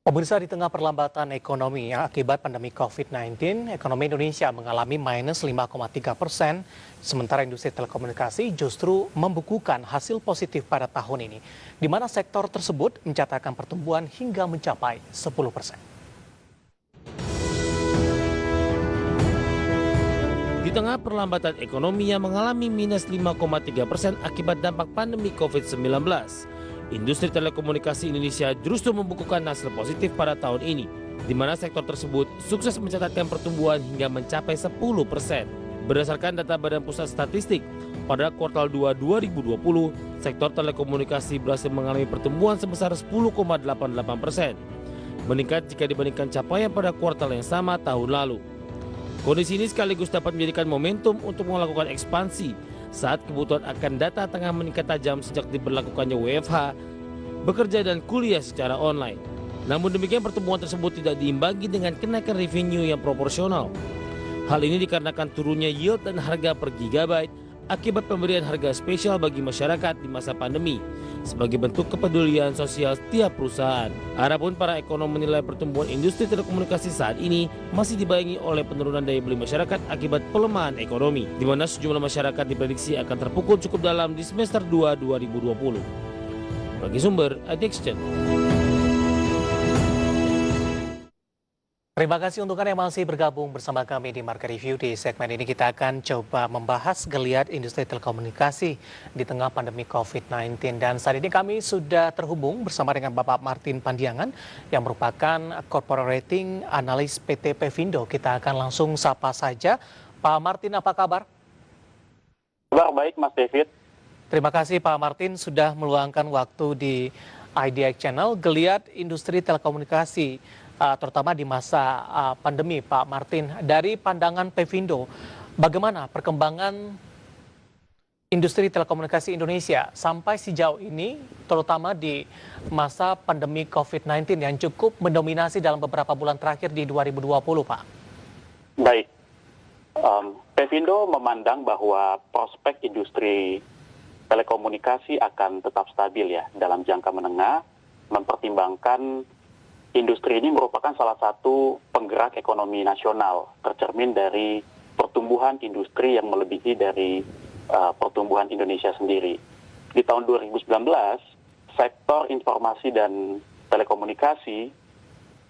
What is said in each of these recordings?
Pemirsa, di tengah perlambatan ekonomi yang akibat pandemi COVID-19, ekonomi Indonesia mengalami minus 5,3%, sementara industri telekomunikasi justru membukukan hasil positif pada tahun ini, di mana sektor tersebut mencatatkan pertumbuhan hingga mencapai 10%. Di tengah perlambatan ekonomi yang mengalami minus 5,3% akibat dampak pandemi COVID-19, industri telekomunikasi Indonesia justru membukukan hasil positif pada tahun ini, di mana sektor tersebut sukses mencatatkan pertumbuhan hingga mencapai 10%. Berdasarkan data Badan Pusat Statistik, pada kuartal 2 2020, sektor telekomunikasi berhasil mengalami pertumbuhan sebesar 10,88%, meningkat jika dibandingkan capaian pada kuartal yang sama tahun lalu. Kondisi ini sekaligus dapat menjadikan momentum untuk melakukan ekspansi saat kebutuhan akan data tengah meningkat tajam sejak diberlakukannya WFH, bekerja dan kuliah secara online. Namun demikian, pertumbuhan tersebut tidak diimbangi dengan kenaikan revenue yang proporsional. Hal ini dikarenakan turunnya yield dan harga per gigabyte akibat pemberian harga spesial bagi masyarakat di masa pandemi sebagai bentuk kepedulian sosial setiap perusahaan. Adapun para ekonom menilai pertumbuhan industri telekomunikasi saat ini masih dibayangi oleh penurunan daya beli masyarakat akibat pelemahan ekonomi, di mana sejumlah masyarakat diprediksi akan terpukul cukup dalam di semester 2 2020. Bagi sumber, Adexchange. Terima kasih untuk Anda yang masih bergabung bersama kami di Market Review. Di segmen ini kita akan coba membahas geliat industri telekomunikasi di tengah pandemi COVID-19. Dan saat ini kami sudah terhubung bersama dengan Bapak Martin Pandiangan yang merupakan Corporate Rating Analis PT Pevindo. Kita akan langsung sapa saja. Pak Martin, apa kabar? Kabar baik, Mas David. Terima kasih Pak Martin sudah meluangkan waktu di IDX Channel. Geliat industri telekomunikasi terutama di masa pandemi, Pak Martin. Dari pandangan Pevindo, bagaimana perkembangan industri telekomunikasi Indonesia sampai sejauh ini, terutama di masa pandemi COVID-19 yang cukup mendominasi dalam beberapa bulan terakhir di 2020, Pak? Baik, Pevindo memandang bahwa prospek industri telekomunikasi akan tetap stabil ya dalam jangka menengah, mempertimbangkan industri ini merupakan salah satu penggerak ekonomi nasional, tercermin dari pertumbuhan industri yang melebihi dari pertumbuhan Indonesia sendiri. Di tahun 2019, sektor informasi dan telekomunikasi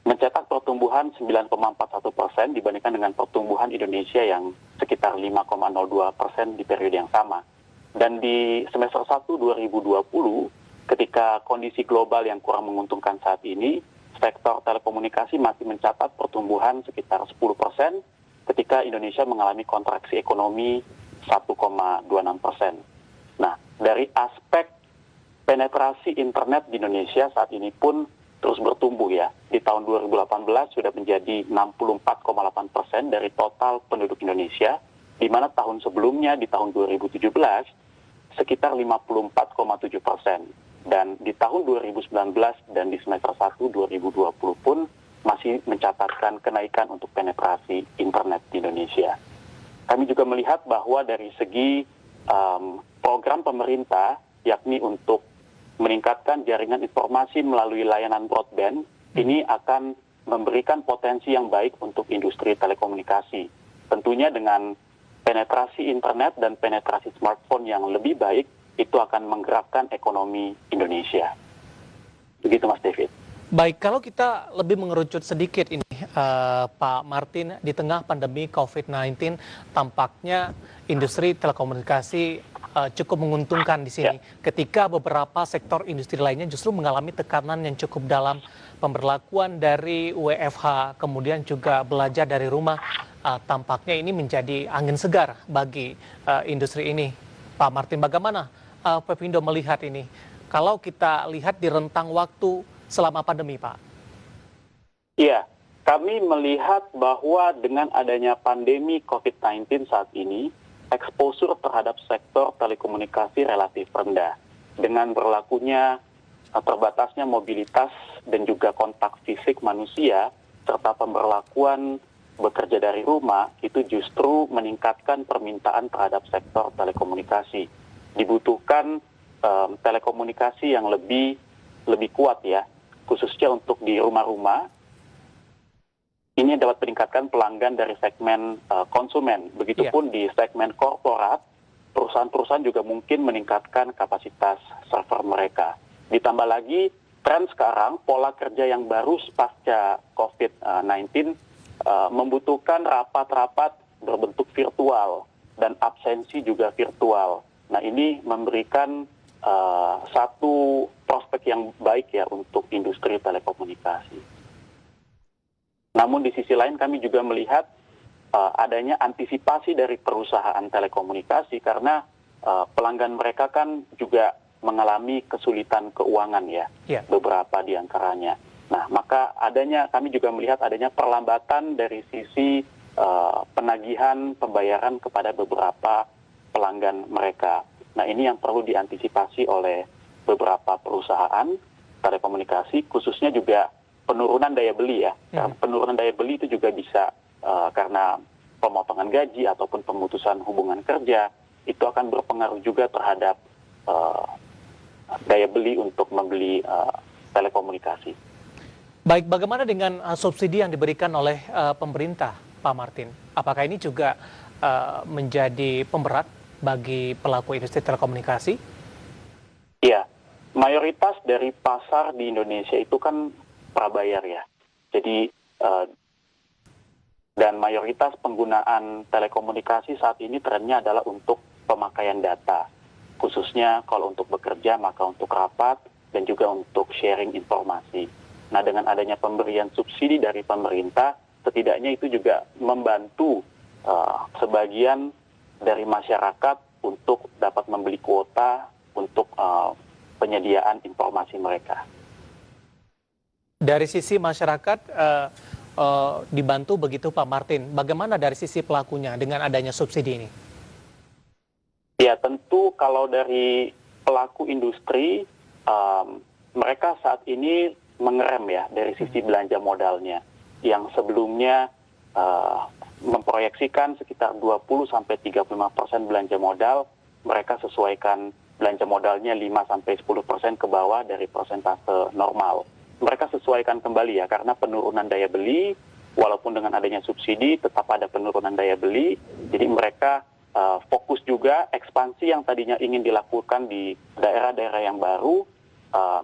mencetak pertumbuhan 9,41% dibandingkan dengan pertumbuhan Indonesia yang sekitar 5,02% di periode yang sama. Dan di semester 1 2020, ketika kondisi global yang kurang menguntungkan saat ini, sektor telekomunikasi masih mencatat pertumbuhan sekitar 10% ketika Indonesia mengalami kontraksi ekonomi 1,26%. Nah, dari aspek penetrasi internet di Indonesia saat ini pun terus bertumbuh ya. Di tahun 2018 sudah menjadi 64,8% dari total penduduk Indonesia, di mana tahun sebelumnya di tahun 2017 sekitar 54,7%. Dan di tahun 2019 dan di semester 1 2020 pun masih mencatatkan kenaikan untuk penetrasi internet di Indonesia. Kami juga melihat bahwa dari segi program pemerintah, yakni untuk meningkatkan jaringan informasi melalui layanan broadband, ini akan memberikan potensi yang baik untuk industri telekomunikasi. Tentunya dengan penetrasi internet dan penetrasi smartphone yang lebih baik, itu akan menggerakkan ekonomi Indonesia. Begitu Mas David. Baik, kalau kita lebih mengerucut sedikit ini, Pak Martin, di tengah pandemi COVID-19, tampaknya industri telekomunikasi cukup menguntungkan di sini. Ya. Ketika beberapa sektor industri lainnya justru mengalami tekanan yang cukup dalam, pemberlakuan dari WFH, kemudian juga belajar dari rumah, tampaknya ini menjadi angin segar bagi industri ini. Pak Martin, bagaimana Pevindo melihat ini? Kalau kita lihat di rentang waktu selama pandemi, Pak. Iya, kami melihat bahwa dengan adanya pandemi COVID-19 saat ini, exposure terhadap sektor telekomunikasi relatif rendah. Dengan berlakunya terbatasnya mobilitas dan juga kontak fisik manusia, serta pemberlakuan bekerja dari rumah, itu justru meningkatkan permintaan terhadap sektor telekomunikasi. Dibutuhkan telekomunikasi yang lebih kuat ya, khususnya untuk di rumah-rumah, ini dapat meningkatkan pelanggan dari segmen konsumen. Begitupun di segmen korporat, perusahaan-perusahaan juga mungkin meningkatkan kapasitas server mereka. Ditambah lagi, tren sekarang, pola kerja yang baru pasca COVID-19 membutuhkan rapat-rapat berbentuk virtual dan absensi juga virtual. Nah, ini memberikan satu prospek yang baik ya untuk industri telekomunikasi. Namun di sisi lain kami juga melihat adanya antisipasi dari perusahaan telekomunikasi karena pelanggan mereka kan juga mengalami kesulitan keuangan ya, beberapa di antaranya. Nah, maka kami juga melihat adanya perlambatan dari sisi penagihan pembayaran kepada beberapa pelanggan mereka. Nah, ini yang perlu diantisipasi oleh beberapa perusahaan telekomunikasi, khususnya juga penurunan daya beli ya. Karena penurunan daya beli itu juga bisa karena pemotongan gaji ataupun pemutusan hubungan kerja, itu akan berpengaruh juga terhadap daya beli untuk membeli telekomunikasi. Baik, bagaimana dengan subsidi yang diberikan oleh pemerintah, Pak Martin? Apakah ini juga menjadi pemberat bagi pelaku industri telekomunikasi? Iya, mayoritas dari pasar di Indonesia itu kan prabayar ya. Jadi dan mayoritas penggunaan telekomunikasi saat ini trennya adalah untuk pemakaian data. Khususnya kalau untuk bekerja maka untuk rapat dan juga untuk sharing informasi. Nah, dengan adanya pemberian subsidi dari pemerintah, setidaknya itu juga membantu sebagian dari masyarakat untuk dapat membeli kuota untuk penyediaan informasi mereka. Dari sisi masyarakat dibantu begitu Pak Martin. Bagaimana dari sisi pelakunya dengan adanya subsidi ini? Ya, tentu kalau dari pelaku industri, mereka saat ini mengerem ya dari sisi belanja modalnya. Yang sebelumnya memproyeksikan sekitar 20-35% belanja modal, mereka sesuaikan belanja modalnya 5-10% ke bawah dari persentase normal. Mereka sesuaikan kembali ya, karena penurunan daya beli, walaupun dengan adanya subsidi, tetap ada penurunan daya beli, jadi mereka fokus juga ekspansi yang tadinya ingin dilakukan di daerah-daerah yang baru,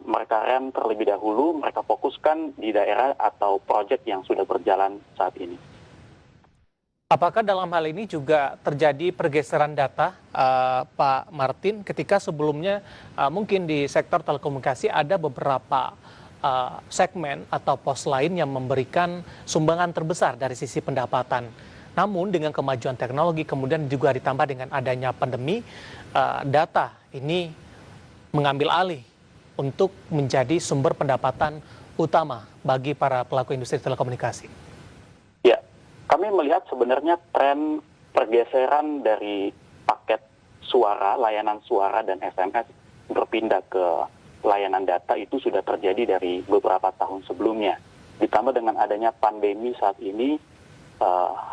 mereka rem terlebih dahulu, mereka fokuskan di daerah atau proyek yang sudah berjalan saat ini. Apakah dalam hal ini juga terjadi pergeseran data, Pak Martin, ketika sebelumnya mungkin di sektor telekomunikasi ada beberapa segmen atau pos lain yang memberikan sumbangan terbesar dari sisi pendapatan. Namun dengan kemajuan teknologi kemudian juga ditambah dengan adanya pandemi, data ini mengambil alih untuk menjadi sumber pendapatan utama bagi para pelaku industri telekomunikasi. Ya, kami melihat sebenarnya tren pergeseran dari paket suara, layanan suara dan SMS berpindah ke layanan data itu sudah terjadi dari beberapa tahun sebelumnya. Ditambah dengan adanya pandemi saat ini,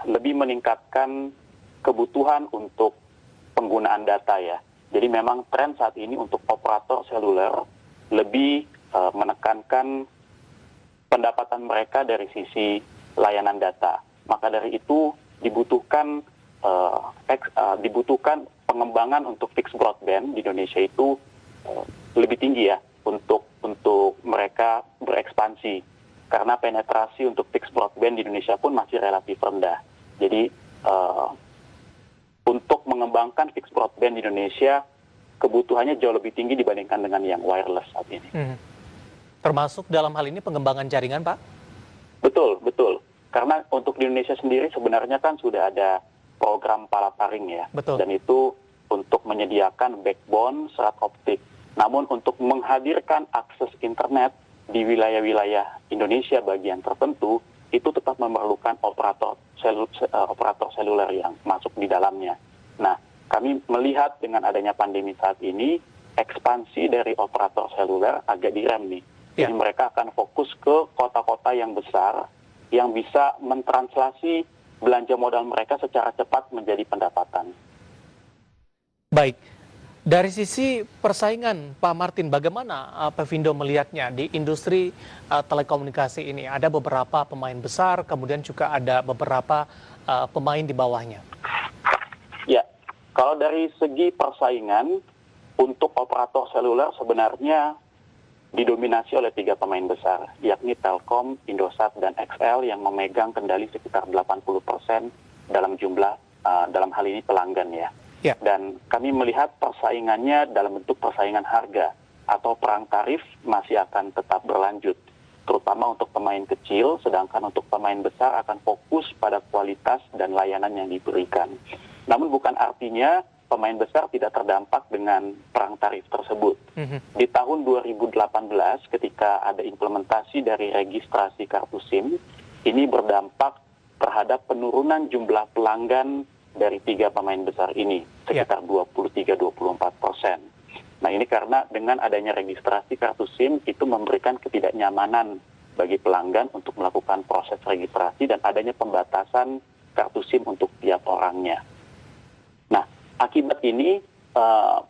lebih meningkatkan kebutuhan untuk penggunaan data ya. Jadi memang tren saat ini untuk operator seluler lebih menekankan pendapatan mereka dari sisi layanan data. Maka dari itu dibutuhkan pengembangan untuk fixed broadband di Indonesia itu lebih tinggi ya untuk mereka berekspansi. Karena penetrasi untuk fixed broadband di Indonesia pun masih relatif rendah. Jadi untuk mengembangkan fixed broadband di Indonesia, kebutuhannya jauh lebih tinggi dibandingkan dengan yang wireless saat ini. Termasuk dalam hal ini pengembangan jaringan, Pak? Betul, betul. Karena untuk di Indonesia sendiri sebenarnya kan sudah ada program palaparing ya. Betul. Dan itu untuk menyediakan backbone serat optik. Namun untuk menghadirkan akses internet di wilayah-wilayah Indonesia bagian tertentu, itu tetap memerlukan operator seluler yang masuk di dalamnya. Nah, kami melihat dengan adanya pandemi saat ini, ekspansi dari operator seluler agak direm nih. Jadi mereka akan fokus ke kota-kota yang besar, yang bisa mentranslasi belanja modal mereka secara cepat menjadi pendapatan. Baik. Dari sisi persaingan, Pak Martin, bagaimana Pevindo melihatnya di industri telekomunikasi ini? Ada beberapa pemain besar, kemudian juga ada beberapa pemain di bawahnya. Ya, kalau dari segi persaingan, untuk operator seluler sebenarnya didominasi oleh 3 pemain besar, yakni Telkom, Indosat, dan XL yang memegang kendali sekitar 80% dalam jumlah, dalam hal ini pelanggan ya. Ya. Dan kami melihat persaingannya dalam bentuk persaingan harga atau perang tarif masih akan tetap berlanjut, terutama untuk pemain kecil, sedangkan untuk pemain besar akan fokus pada kualitas dan layanan yang diberikan. Namun bukan artinya pemain besar tidak terdampak dengan perang tarif tersebut. Di tahun 2018 ketika ada implementasi dari registrasi kartu SIM, ini berdampak terhadap penurunan jumlah pelanggan dari 3 pemain besar ini, sekitar 23-24%. Nah ini karena dengan adanya registrasi kartu SIM itu memberikan ketidaknyamanan bagi pelanggan untuk melakukan proses registrasi dan adanya pembatasan kartu SIM untuk tiap orangnya. Nah, akibat ini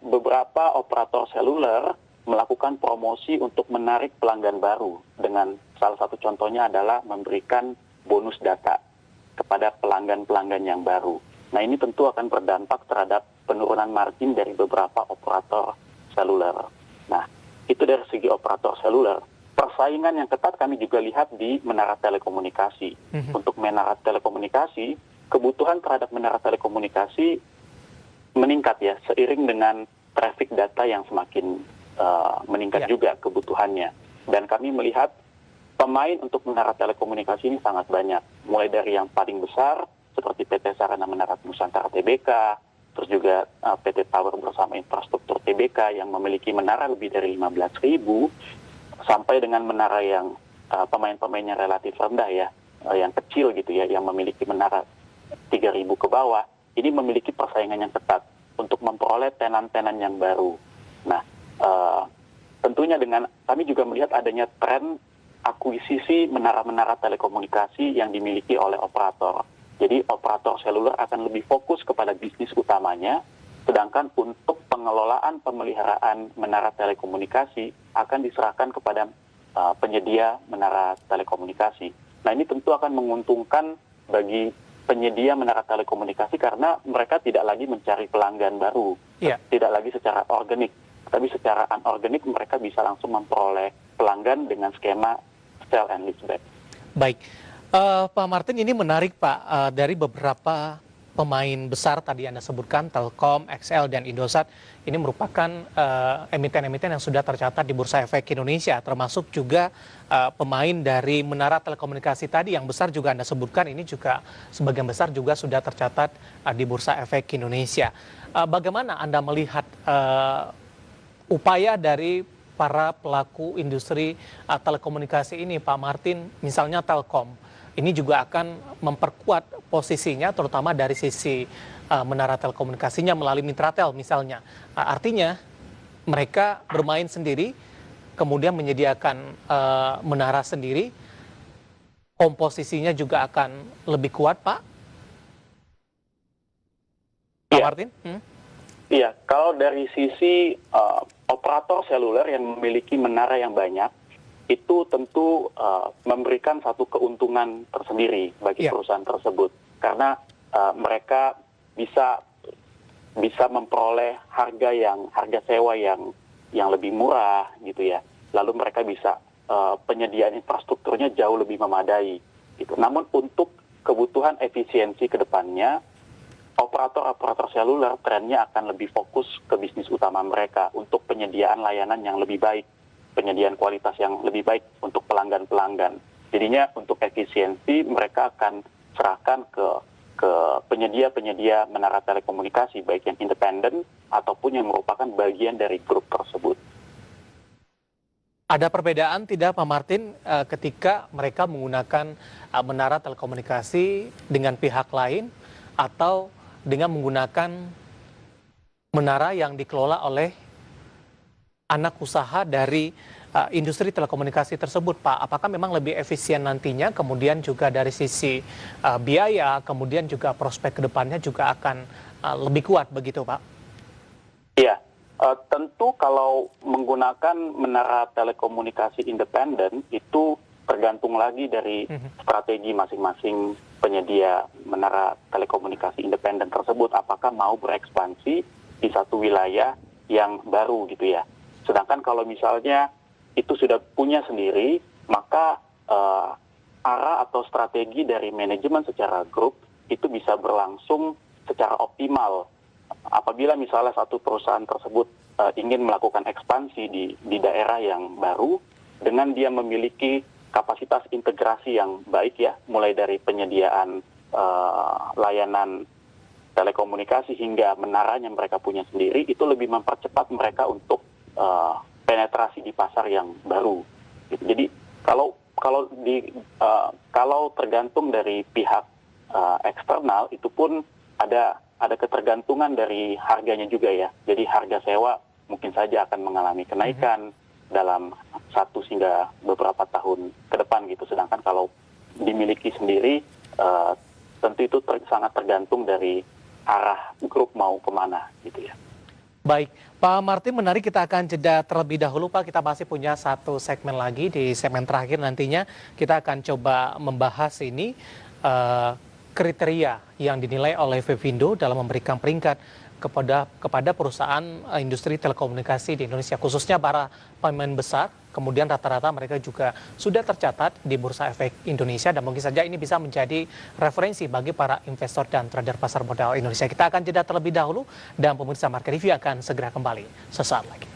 beberapa operator seluler melakukan promosi untuk menarik pelanggan baru dengan salah satu contohnya adalah memberikan bonus data kepada pelanggan-pelanggan yang baru. Nah ini tentu akan berdampak terhadap penurunan margin dari beberapa operator seluler. Nah itu dari segi operator seluler. Persaingan yang ketat kami juga lihat di menara telekomunikasi. Untuk menara telekomunikasi, kebutuhan terhadap menara telekomunikasi meningkat ya, seiring dengan traffic data yang semakin meningkat juga kebutuhannya. Dan kami melihat pemain untuk menara telekomunikasi ini sangat banyak. Mulai dari yang paling besar, seperti PT Sarana Menara Nusantara Tbk, terus juga PT Tower Bersama Infrastruktur Tbk yang memiliki menara lebih dari 15.000, sampai dengan menara yang pemain-pemainnya relatif rendah ya, yang kecil gitu ya, yang memiliki menara 3.000 ke bawah, ini memiliki persaingan yang ketat untuk memperoleh tenan-tenan yang baru. Nah, tentunya dengan kami juga melihat adanya tren akuisisi menara-menara telekomunikasi yang dimiliki oleh operator. Jadi operator seluler akan lebih fokus kepada bisnis utamanya, sedangkan untuk pengelolaan pemeliharaan menara telekomunikasi akan diserahkan kepada penyedia menara telekomunikasi. Nah ini tentu akan menguntungkan bagi penyedia menara telekomunikasi karena mereka tidak lagi mencari pelanggan baru, tidak lagi secara organik, tapi secara anorganik mereka bisa langsung memperoleh pelanggan dengan skema sell and leaseback. Baik. Pak Martin, ini menarik Pak, dari beberapa pemain besar tadi Anda sebutkan, Telkom, XL, dan Indosat, ini merupakan emiten-emiten yang sudah tercatat di Bursa Efek Indonesia, termasuk juga pemain dari menara telekomunikasi tadi yang besar juga Anda sebutkan, ini juga sebagian besar juga sudah tercatat di Bursa Efek Indonesia. Bagaimana Anda melihat upaya dari para pelaku industri telekomunikasi ini, Pak Martin, misalnya Telkom, ini juga akan memperkuat posisinya terutama dari sisi menara telekomunikasinya melalui Mitratel misalnya. Artinya mereka bermain sendiri, kemudian menyediakan menara sendiri, komposisinya juga akan lebih kuat, Pak? Pak Martin? Iya, kalau dari sisi operator seluler yang memiliki menara yang banyak, itu tentu memberikan satu keuntungan tersendiri bagi perusahaan tersebut. Karena mereka bisa memperoleh harga sewa yang lebih murah gitu ya. Lalu mereka bisa penyediaan infrastrukturnya jauh lebih memadai gitu. Namun untuk kebutuhan efisiensi ke depannya, operator-operator seluler trennya akan lebih fokus ke bisnis utama mereka untuk penyediaan layanan yang lebih baik, penyediaan kualitas yang lebih baik untuk pelanggan-pelanggan. Jadinya untuk efisiensi mereka akan serahkan ke penyedia-penyedia menara telekomunikasi, baik yang independen ataupun yang merupakan bagian dari grup tersebut. Ada perbedaan tidak Pak Martin ketika mereka menggunakan menara telekomunikasi dengan pihak lain atau dengan menggunakan menara yang dikelola oleh anak usaha dari industri telekomunikasi tersebut, Pak? Apakah memang lebih efisien nantinya, kemudian juga dari sisi biaya, kemudian juga prospek ke depannya juga akan lebih kuat begitu, Pak? Iya, Tentu kalau menggunakan menara telekomunikasi independen itu tergantung lagi dari strategi masing-masing penyedia menara telekomunikasi independen tersebut, apakah mau berekspansi di satu wilayah yang baru gitu ya. Sedangkan kalau misalnya itu sudah punya sendiri, maka arah atau strategi dari manajemen secara grup itu bisa berlangsung secara optimal. Apabila misalnya satu perusahaan tersebut ingin melakukan ekspansi di daerah yang baru, dengan dia memiliki kapasitas integrasi yang baik ya, mulai dari penyediaan layanan telekomunikasi hingga menaranya mereka punya sendiri, itu lebih mempercepat mereka untuk penetrasi di pasar yang baru. Jadi kalau tergantung dari pihak eksternal, itu pun ada ketergantungan dari harganya juga ya. Jadi harga sewa mungkin saja akan mengalami kenaikan dalam 1 hingga beberapa tahun ke depan gitu. Sedangkan kalau dimiliki sendiri, tentu itu sangat tergantung dari arah grup mau kemana gitu ya. Baik, Pak Martin, menarik, kita akan jeda terlebih dahulu Pak. Kita masih punya satu segmen lagi, di segmen terakhir nantinya kita akan coba membahas ini kriteria yang dinilai oleh Vivindo dalam memberikan peringkat kepada perusahaan industri telekomunikasi di Indonesia, khususnya para pemain besar. Kemudian rata-rata mereka juga sudah tercatat di Bursa Efek Indonesia, dan mungkin saja ini bisa menjadi referensi bagi para investor dan trader pasar modal Indonesia. Kita akan jeda terlebih dahulu, dan pemirsa Market Review akan segera kembali sesaat lagi.